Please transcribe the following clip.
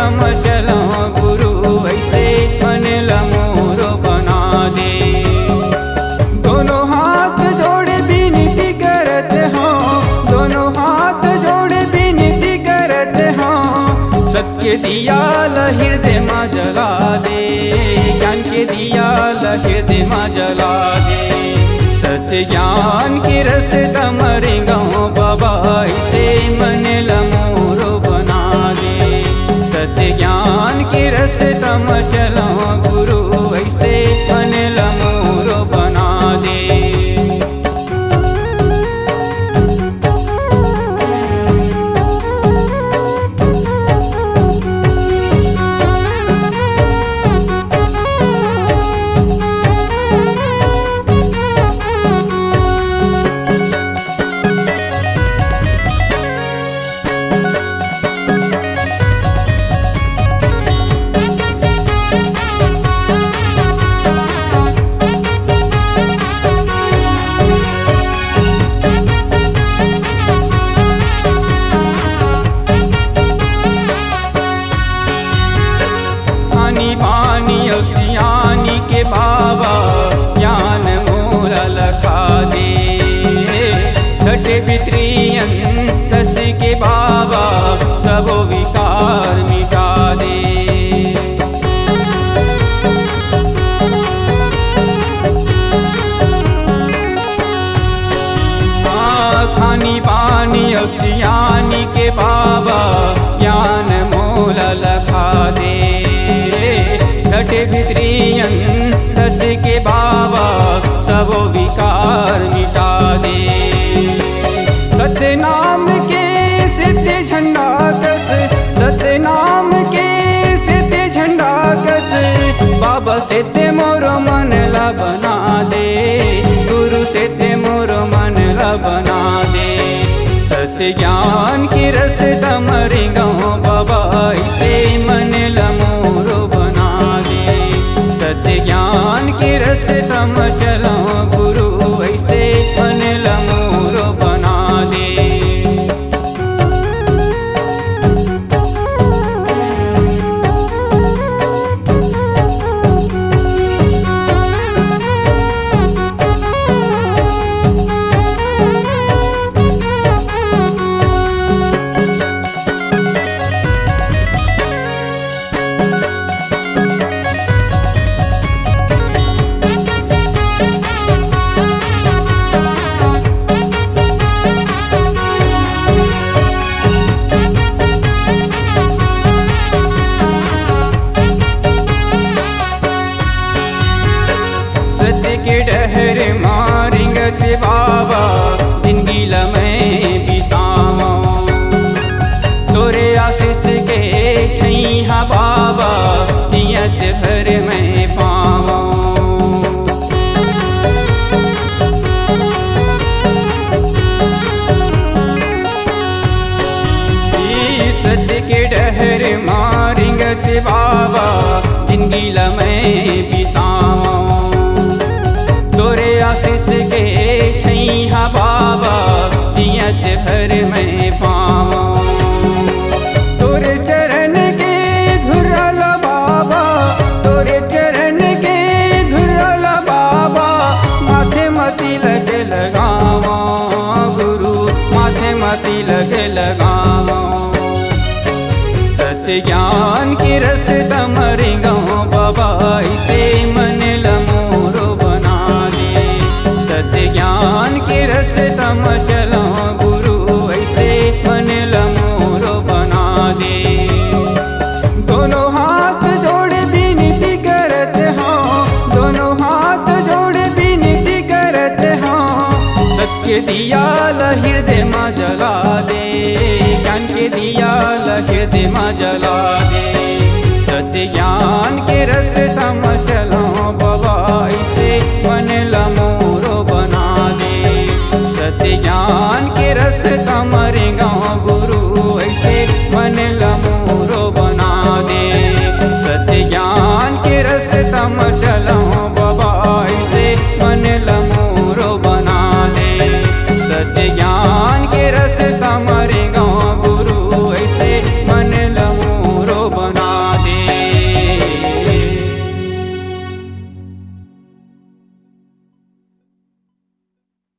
तम चलो गुरु ऐसे मन लमोरो बना दे। दोनों हाथ जोड़े विनती करत हो, दोनों हाथ जोड़े विनती करत हो। सत्य दिया हृदय में जला दे, ज्ञान के दिया हृदय में जला दे। सत्य ज्ञान के रस तमरे गाँव बाबा ऐसे मन लमोरो बना दे। सत्य ज्ञान के रस तम चलो गुरु ऐसे मन लमोरो बना दे। पानी सियानी के बाबा ज्ञान मूल लखा दे। घटे पितरियन दस के बाबा सब विकार मिटा दे। खानी पानी सियानी के बाबा ज्ञान मूल लखा दे। घटे भित्रियन दस के बाबा सब विकार मिटा दे। सत्य नाम के सिद्ध झंडा कस, सत्य नाम के सिद्ध झंडा कस। बाबा सिद्ध मोर मन ला बना दे, गुरु सिद्ध मोर मन ला बना दे। सत्य ज्ञान के रस तमरे गाँव बाबा ऐसे मन लमोरो बना दे। सत्य ज्ञान के रस तम चलो गुरु ऐसे मन लमोरो बना दे। के डहर मारिंगत बाबा जिंदगी लमें बितावा। तोरे आशीष के छैहा बाबा जियत भर में पावा। सत्य के डहर मारिंगत बाबा जिंदगी लमें बितावा। तोरे आशीष के छैहा बाबा जियत भर में पावा। तोरे चरण के धुरल बाबा, तोरे चरण के धुरल बाबा। माथे मती लगे लगावा गुरु, माथे मती लगे लगावा। सत्य ज्ञान के रस तमरे गाँव बाबा ऐसे मन लमोरो बना दे। सत्य ज्ञान के रस तम चलो गुरु ऐसे मन लमोरो बना दे। दोनों हाथ जोड़े विनती करत हो, दोनों हाथ जोड़े विनती करत हो। सत्य दिया हृदय में जला दे, ज्ञान के दिया हृदय में जला दे। सत्य ज्ञान के रस तम चलो बाबा ऐसे मन लमोरो बना दे। सत्य ज्ञान के रस तमरे गाँव गुरु ऐसे मन लमोरो